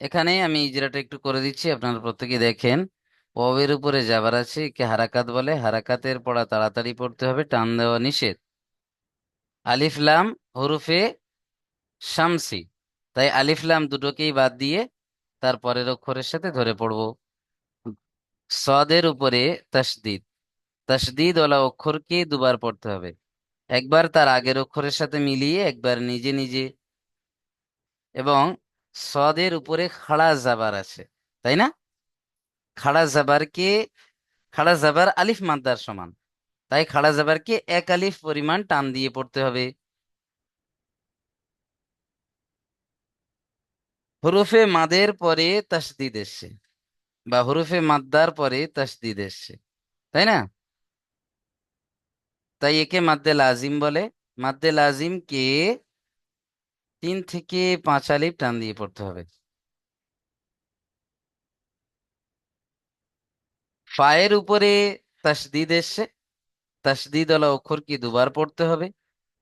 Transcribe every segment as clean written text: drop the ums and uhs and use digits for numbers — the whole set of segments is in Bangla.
এখানে আমি ইজরাটা একটু করে দিচ্ছি, আপনারা প্রত্যেকে দেখেন। ওয়াবের উপরে জাবার আছে, একে হারাকাত বলে। হারাকাতের পড়া তাড়াতাড়ি পড়তে হবে, টান দেওয়া নিষেধ। আলিফ লাম হরুফে শামসি, তাই আলিফ লাম দুটোকেই বাদ দিয়ে তারপরের অক্ষরের সাথে ধরে পড়বো। সদের উপরে তাসদিদ, তাসদিদ ওয়ালা অক্ষরকে দুবার পড়তে হবে। একবার তার আগের অক্ষরের সাথে মিলিয়ে, একবার নিজে নিজে। এবং সদের উপরে খাড়া জাবার আছে, তাই না? খাড়া জাবারকে, খাড়া জাবার আলিফ মাদ্দার সমান, তাই খাড়া জাবারকে এক আলিফ পরিমাণ টান দিয়ে পড়তে হবে। হরুফে মাদের পরে তাসদিদ এসছে, বা হরুফে মাদ্দার পরে তাসদিদ এসছে, তাই না? তাই একে মাদ্দে লাজিম বলে। মাদ্দে লাজিম কে 3 থেকে 5 আলিফ টান দিয়ে পড়তে হবে। ফায়ের উপরে তাসদিদ এসছে, তাসদিদ ওয়ালা অক্ষর কি দুবার পড়তে হবে।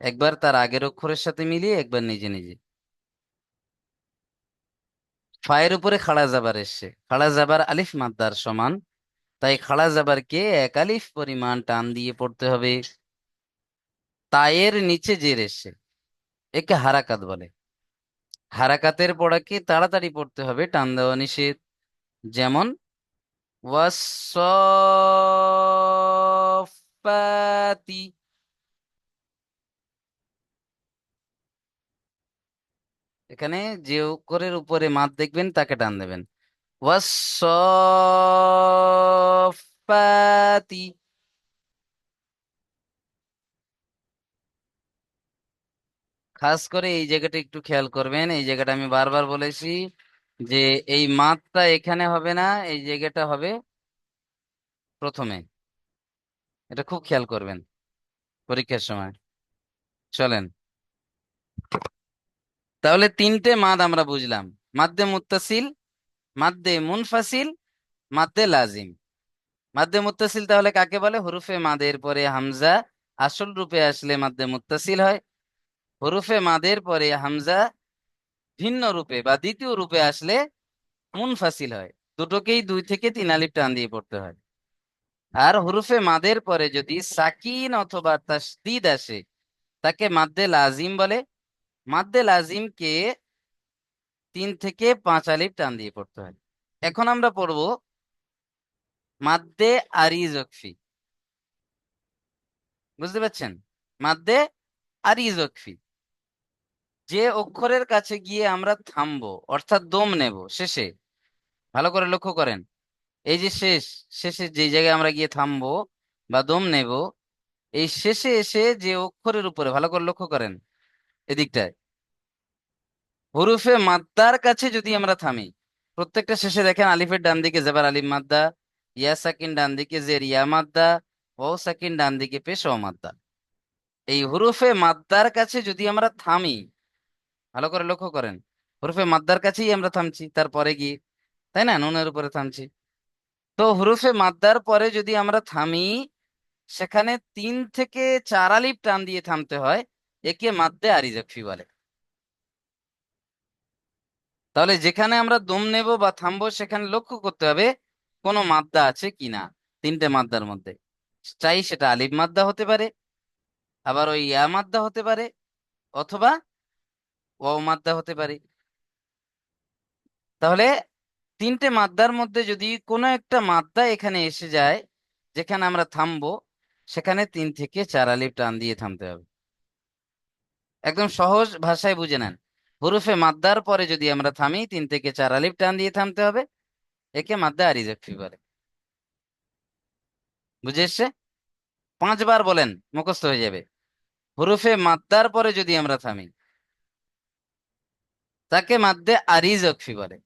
একবার তার আগের অক্ষরের সাথে মিলিয়ে, একবার নিজে নিজে। ফায়ের উপরে খাড়া জাবার এসছে, খাড়া জাবার আলিফ মাদ্দার সমান, তাই খাড়া জাবারকে এক আলিফ পরিমাণ টান দিয়ে পড়তে হবে। তায়ের নিচে জের এসছে, একে হারাকাত বলে। হারাকাতের পড়াকে তাড়াতাড়ি পড়তে হবে, টান দেওয়া নিষেধ। যেমন ওয়াসফাতি, এখানে যে অক্ষরের উপরে মাদ দেখবেন তাকে টান দেবেন। ওয়াসফাতি। খাস করে এই জায়গাটা একটু খেয়াল করবেন, এই জায়গাটা আমি বারবার বলেছি যে এই মাদটা এখানে হবে না, এই জায়গাটা হবে প্রথমে। এটা খুব খেয়াল করবেন পরীক্ষার সময়। চলেন, তাহলে 3টে মাদ আমরা বুঝলাম: মাদ্দে মুত্তাসিল, মাদ্দে মুনফাসিল, মাদ্দে লাজিম। মাদ্দে মুত্তাসিল তাহলে কাকে বলে? হরুফে মাদের পরে হামজা আসল রূপে আসলে মাদ্দে মুত্তাসিল হয়। হরুফে মাদের পরে হামজা ভিন্ন রূপে বা দ্বিতীয় রূপে আসলে মুনফাসিল হয়। দুটোকেই 2 থেকে 3 আলিফ টান দিয়ে পড়তে হয়। আর হরুফে মাদের পরে যদি সাকিন অথবা তাসদিদ আসে, তাকে মাদ্দে লাজিম বলে। মাদ্দে লাজিমকে 3 থেকে 5 আলিফ টান দিয়ে পড়তে হয়। এখন আমরা পড়ব মাদ্দে আরিজ ওকফি। বুঝতে পারছেন? মাদ্দে আরিজ ওকফি, যে অক্ষরের কাছে গিয়ে আমরা থামবো, অর্থাৎ দম নেব শেষে। ভালো করে লক্ষ্য করেন, এই যে শেষ, শেষে যে জায়গায় আমরা গিয়ে থামবো বা দম নেব, এই শেষে এসে যে অক্ষরের উপরে, ভালো করে লক্ষ্য করেন এদিকটায়, হরুফে মাদ্দার কাছে যদি আমরা থামি, প্রত্যেকটা শেষে দেখেন আলিফের ডান দিকে জেবার আলিফ মাদ্দা, ইয়া সাকিন ডান দিকে জের ইয়া মাদ্দা, ওয়াও সাকিন ডান দিকে পেশ ও মাদ্দা। এই হরুফে মাদ্দার কাছে যদি আমরা থামি, ভালো করে লক্ষ্য করেন, হরুফে মাদ্দার কাছেই আমরা থামছি তারপরে গিয়ে, তাই না? নুনের উপরে থামছি। তো হরুফে মাদ্দার পরে যদি আমরা থামি, সেখানে 3 থেকে 4 আলিফ টান দিয়ে থামতে হয়। একে মাদ্দে আরিজাকফি বলে। তাহলে যেখানে আমরা দম নেব বা থামবো, সেখানে লক্ষ্য করতে হবে কোনো মাদ্দা আছে কিনা। 3টে মাদ্দার মধ্যে চাই সেটা আলিফ মাদ্দা হতে পারে, আবার ওই ইয়া মাদ্দা হতে পারে, অথবা ওয়াও মাদ্দা হতে পারে। তাহলে 3টে মাদ্দার মধ্যে যদি কোনো একটা মাদ্দা এখানে এসে যায়, যেখানে আমরা থামবো, সেখানে 3 থেকে 4 আলিফ টান দিয়ে থামতে হবে। একদম সহজ ভাষায় বুঝে নেন, হরুফে মাদ্দার পরে যদি আমরা থামি, 3 থেকে 4 আলিফ টান দিয়ে থামতে হবে। একে মাদ্দা আরিজাকফি বলে। বুঝে এসছে? 5বার বলেন, মুখস্থ হয়ে যাবে। হরুফে মাদ্দার পরে যদি আমরা থামি, তাকে মাদ্দে আরিজাকফি বলে।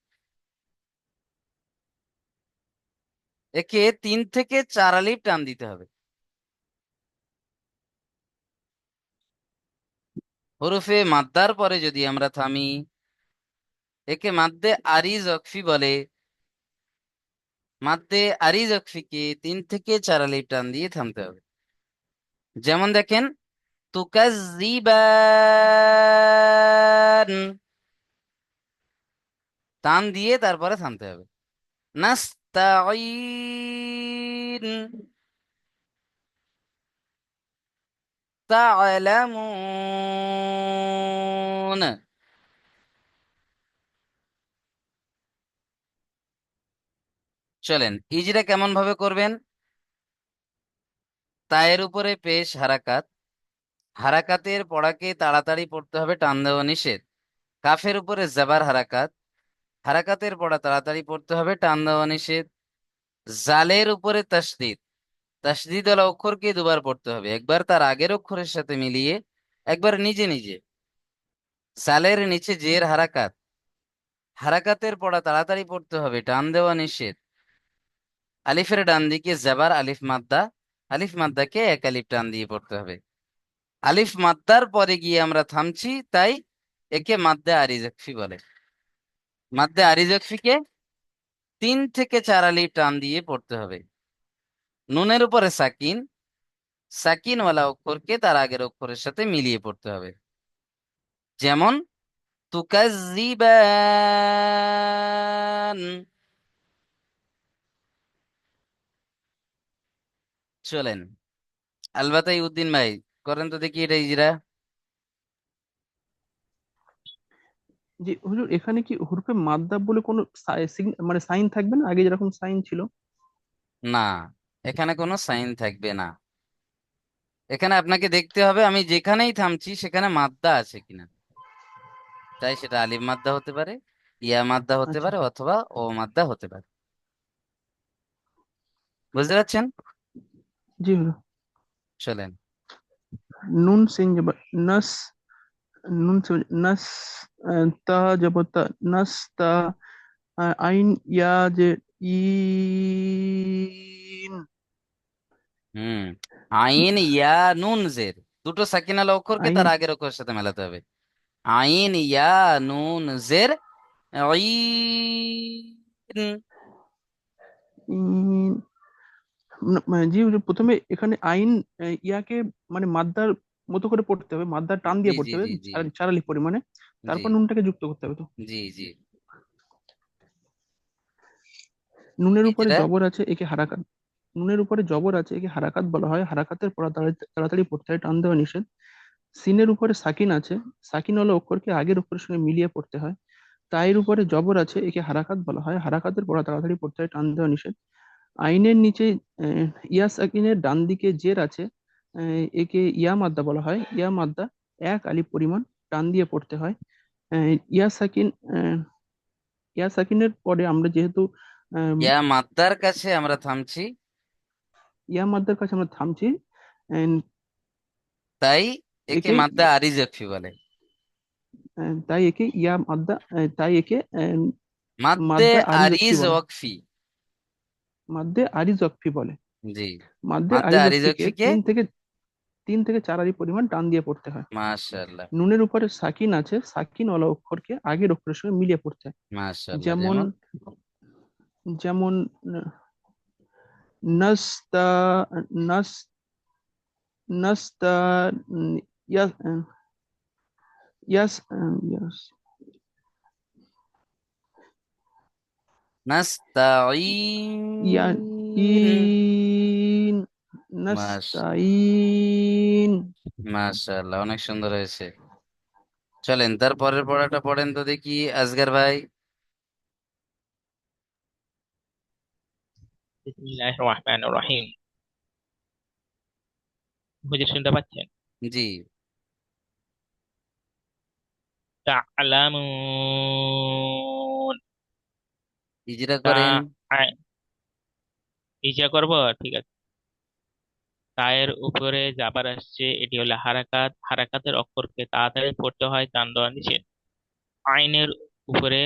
একে 3 থেকে 4 আলিফ টান দিতে হবে। হরুফে মাদ্দার পরে যদি আমরা থামি, একে মাদ্দে আরিজ অকফি বলে। মাদ্দে আরিজ অকফিকে 3 থেকে 4 আলিফ টান দিয়ে থামতে হবে। যেমন দেখেন, তুকাজ্জিবান, টান দিয়ে তারপরে থামতে হবে। নাস্তাঈন তা'লামুন। চলেন ইজরা কেমন ভাবে করবেন। তায়ের উপরে পেশ হারাকাত, হারাকাতের পড়াকে তাড়াতাড়ি পড়তে হবে, টান দেওয়া নিষেধ। কাফের উপরে জাবার হারাকাত, হারাকাতের পড়া তাড়াতাড়ি পড়তে হবে, টান দেওয়া নিষেধ। জালের উপরে তাসদিদ, তাসদিদ ওয়ালা অক্ষরকে দুবার পড়তে হবে, একবার তার আগের অক্ষরের সাথে মিলিয়ে, একবার নিজে নিজে। জালের নিচে জের হারাকাত, হারাকাতের পড়া তাড়াতাড়ি পড়তে হবে, টান দেওয়া নিষেধ। আলিফের ডান দিকে জাবার আলিফ মাদ্দা, আলিফ মাদ্দাকে এক আলিফ টান দিয়ে পড়তে হবে। আলিফ মাদ্দার পরে গিয়ে আমরা থামছি, তাই একে মাদ্দে আরিজাকফি বলে। মাদ্দে আরিজাকফিকে 3 থেকে 4 আলিফ টান দিয়ে পড়তে হবে। নুনের উপরে সাকিন, সাকিনওয়ালা অক্ষরকে তার আগের অক্ষরের সাথে মিলিয়ে পড়তে হবে। যেমন তুকাজ্জিবান। চলেন আলবাতাই উদ্দিন ভাই করেন তো দেখি এটা ইজরা। জি হুজুর, এখানে কি হুরফে মাদ্দা বলে কোনো মানে সাইন থাকবে না, আগে যেরকম সাইন ছিল? না, এখানে কোনো সাইন থাকবে না। এখানে আপনাকে দেখতে হবে আমি যেখানেই থামছি সেখানে মাদ্দা আছে কিনা। তাই সেটা আলিফ মাদ্দা হতে পারে, ইয়া মাদ্দা হতে আচ্ছা। পারে, অথবা ও মাদ্দা হতে পারে। বুঝতে পারছেন? জি হুজুর। চলেন। নুন সিন জবর নাস, নুন নাস, তা জবর তা, নাস তা, আইন ইয়া যে ইন। হুম। আইন ইয়া নুন জের, দুটো সাকিনালা অক্ষরকে আইন তার আগের অক্ষরের সাথে মেলাতে হবে। আইন ইয়া নুন জের ঈন। ইন। মানে জি হুজুর, প্রথমে এখানে আইন ইয়াকে মানে মাদ্দার মতো করে পড়তে হবে, মাদ্দার টান জি দিয়ে পড়তে জি হবে জি জি চার আলিফ পরিমাণে। জি তারপর নুনটাকে যুক্ত করতে হবে তো। জি জি। নুনের উপরে হিজড়া। জবর আছে একে হারাকাত, নুনের উপরে জবর আছে একে হারাকাত বলা হয়, হারাকাতের পড়া তাড়াতাড়ি পড়তে হয়, টান দেওয়া নিষেধ। সিনের উপরে সাকিন আছে, সাকিন হলো অক্ষরকে আগের অক্ষরের সঙ্গে মিলিয়ে পড়তে হয়। তাইর উপরে জবর আছে একে হারাকাত বলা হয়, হারাকাতের পড়া তাড়াতাড়ি পড়তে হয়, টান দেওয়া নিষেধ। আইনের নিচে ইয়া সাকিনের ডান দিকে জের আছে, একে ইয়া মাদ্দা বলা হয়, ইয়া মাদ্দা এক আলিফ পরিমাণ টান দিয়ে পড়তে হয়। ইয়া সাকিন, আহ, ইয়া সাকিনের পরে আমরা যেহেতু আম, ইয়া মাদ্দার কাছে আমরা থামছি, ইয়া মাদ্দার কাছে আমরা থামছি, আহ, তাই একে একে মাদ্দা আরিজাকফি বলে। তাই একে ইয়া মাদ্দা, তাই একে মাদ্দে মাদ্দা আরিজকফি আরিজ বলে, ওয়াকফি। মাদ্দে আরিজকফি বলে। জি। মাদ্দে মাদ্দে আরিজকফিকে আরিজাকফিকে। 3 থেকে 4 আলি পরিমাণ টান দিয়ে পড়তে হয়। মাশাআল্লাহ। নুনের উপরে সাকিন আছে, সাকিন ওয়ালা অক্ষরকে আগের অক্ষরের সঙ্গে মিলিয়ে পড়তে হয়। মাশাআল্লাহ যেমন, যেমন। যেমন নাস্তা, নাস, নাস্তা, ইয়াস, ইয়াস, ইয়াস, ইয়া, নাস্তাঈন। ইন, মাশ নাস্তাইন। মাশাআল্লাহ অনেক সুন্দর হয়েছে। চলেন তার পরের পড়াটা পড়েন তো দেখি আসগার ভাই। বিসমিল্লাহির রহমানির রহিম। হুজুর শুনতে পাচ্ছেন? জি। তা'লামুন। ইজরা তা করেন। ইজা করব, ঠিক আছে। তায়ের উপরে জাবার আসছে, এটি হলো হারাকাত, হারাকাতের অক্ষরকে তাড়াতাড়ি পড়তে হয়, টান দেওয়া নিষেধ। আইনের উপরে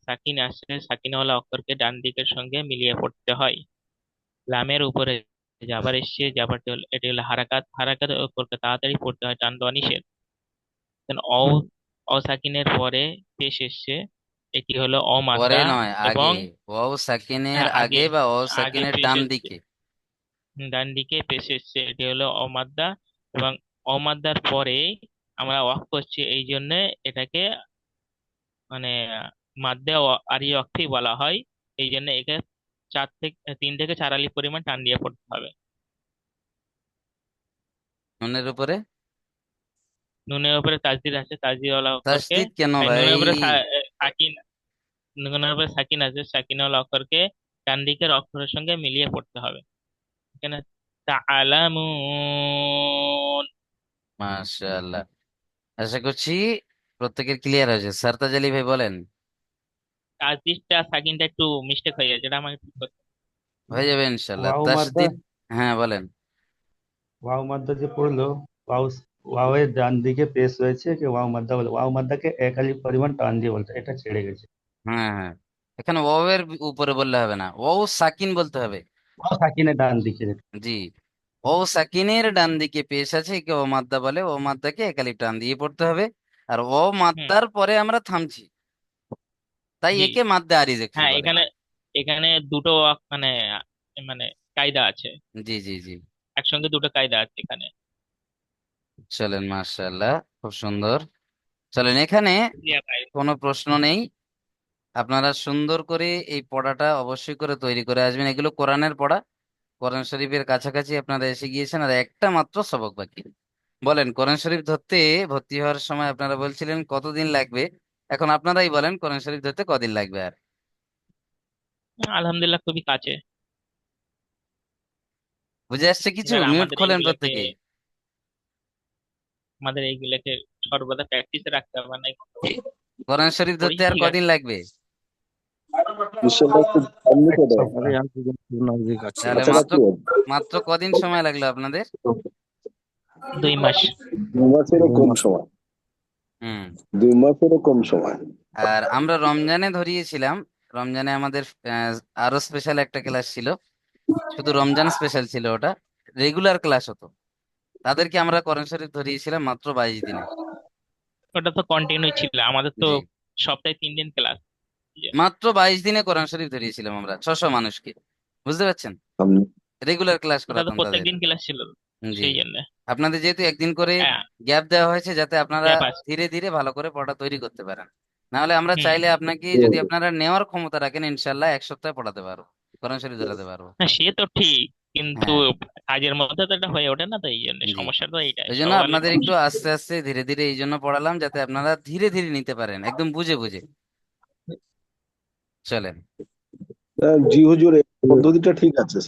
সাকিন আসছে, সাকিনওয়ালা অক্ষরকে ডান দিকের সঙ্গে মিলিয়ে পড়তে হয়। লামের উপরে জাবার এসছে, এটি হলো হারাকাত, হারাকাতের অক্ষরকে তাড়াতাড়ি পড়তে হয়, টান দেওয়া নিষেধ। Then অসাকিনের পরে পেশ এসছে, এটি হলো পরে অমাদ্দা নয় আগে, এবং ওয়াও সাকিনের আগে, আগে বা ওয়াও আগে সাকিনের পেশ ডান এসছে, দিকে। ডান দিকে পেশ এসছে, এটি হলো অমাদ্দা। এবং অমাদ্দার পরে আমরা ওয়াক করছি, এই জন্য এটাকে মানে মাদ্দে আরি অক্ফি বলা হয়। এই জন্য একে 3 থেকে 4 আলিফ পরিমাণ টান দিয়ে পড়তে হবে। নুনের উপরে নুনের উপরে তাসদিদ আছে, তাসদিদওয়ালা অক্ষরকে তাসদিদ কেন নুনের ভাই? উপরে সাকিন, নুনের উপরে সাকিন আছে, সাকিনওয়ালা অক্ষরকে ডান দিকের অক্ষরের সঙ্গে মিলিয়ে পড়তে হবে। এখানে তাআলামুন। মাশাআল্লাহ, আশা করছি প্রত্যেকের ক্লিয়ার হয়েছে। সারতাজ আলী ভাই বলেন। তাসদিদটা সাকিনটা একটু মিস্টেক হয়ে যায়, যেটা আমাকে ঠিক করতে হবে। হয়ে যাবে ইনশাল্লাহ ওয়াও মাদ্দা, তাসদিদ। হ্যাঁ বলেন। ওয়াও মাদ্দা যে পড়লো, ওয়াও, ওয়াও এর ডান দিকে পেশ রয়েছে কি ওয়াও মাদ্দা বলে, ওয়াও মাদ্দাকে এক আলিফ পরিমাণ টান দিয়ে বলতে, এটা ছেড়ে গেছে। হ্যাঁ হ্যাঁ, এখানে ওয়াও এর উপরে বললে হবে না, ওয়াও সাকিন বলতে হবে। ওয়াও সাকিনের ডান দিকে। জি, ও সাকিনের ডান দিকে পেশ আছে, একে ও মাদ্দা বলে। ও মাদ্দাকে একালিফ টান দিয়ে পড়তে হবে। আর ও হুম। মাদ্দার পরে আমরা থামছি, তাই জি। একে মাদ্দা আরিজ একফি হ্যাঁ, বলে। এখানে এখানে দুটো মানে মানে কায়দা আছে, জি জি জি। একসঙ্গে দুটো কায়দা আছে এখানে। চলেন, মাশাআল্লাহ, খুব সুন্দর। চলেন, এখানে জি ভাই। কোনো প্রশ্ন নেই। আপনারা সুন্দর করে এই পড়াটা অবশ্যই করে তৈরি করে আসবেন। এগুলো কোরআনের পড়া, কোরআন শরীফের কাছাকাছি আপনারা এসে গিয়েছেন, আর একটা মাত্র সবক বাকি। বলেন, কোরআন শরীফ ধরতে ভর্তি হওয়ার সময় আপনারা বলছিলেন কতদিন লাগবে, এখন আপনারাই বলেন কোরআন শরীফ ধরতে কদিন লাগবে আর। আলহামদুলিল্লাহ, খুবই কাছে। বুঝে আসছে কিছু? এবার মিউট খোলেন প্রত্যেকে। আমাদের এইগুলোকে সর্বদা প্র্যাকটিসে রাখতে হবে, না কোরআন শরীফ পড়ি ধরতে আর ঠিক আছে। কদিন লাগবে? বিশ্বটা একটু সামনে এক করে। সপ্তাহ। আরে আর দুজন নাগরিক আছে তাহলে মাত্র কাছাকাছি হবে। মাত্র কদিন সময় লাগলো আপনাদের? 2 মাস। 2 মাসেরও কম সময়, হুম। 2 মাসেরও কম সময়। আর আমরা রমজানে ধরিয়েছিলাম। রমজানে আমাদের আরো স্পেশাল একটা ক্লাস ছিল, শুধু রমজান স্পেশাল ছিল ওটা, রেগুলার ক্লাস হতো। তাদেরকে আমরা কোরআন শরীফ ধরিয়েছিলাম মাত্র 22 দিনে। ওটা তো কন্টিনিউ ছিল, আমাদের তো জি, সপ্তাহে 3 দিন ক্লাস। মাত্র 22 দিনে কোরআন শরীফ ধরিয়েছিলাম আমরা 600 মানুষকে। বুঝতে পারছেন? আম- রেগুলার ক্লাস ওটা তো করাতাম প্রত্যেক তাদের। দিন ক্লাস ছিল, জি, সেই জন্য। আপনাদের যেহেতু একদিন করে হ্যাঁ, গ্যাপ দেওয়া হয়েছে, যাতে আপনারা গ্যাপ আছে। ধীরে ধীরে ভালো করে পড়া তৈরি করতে পারেন। না হলে আমরা হুম। চাইলে আপনাকে, যদি আপনারা নেওয়ার ক্ষমতা রাখেন, ইনশাল্লাহ 1 সপ্তাহে পড়াতে পারবো, কোরআন শরীফ ধরাতে পারবো। না, সে তো ঠিক, কিন্তু হ্যাঁ। কাজের মধ্যে তো এটা হয়ে ওঠে না, তো এই জন্য জি, সমস্যা তো এইটাই ওই জন্য সবার আপনাদের একটু সমস্যা। আস্তে আস্তে ধীরে ধীরে এই জন্য পড়ালাম, যাতে আপনারা ধীরে ধীরে নিতে পারেন, একদম বুঝে বুঝে। চলেন। জি হুজুর, এই পদ্ধতিটা ঠিক আছে।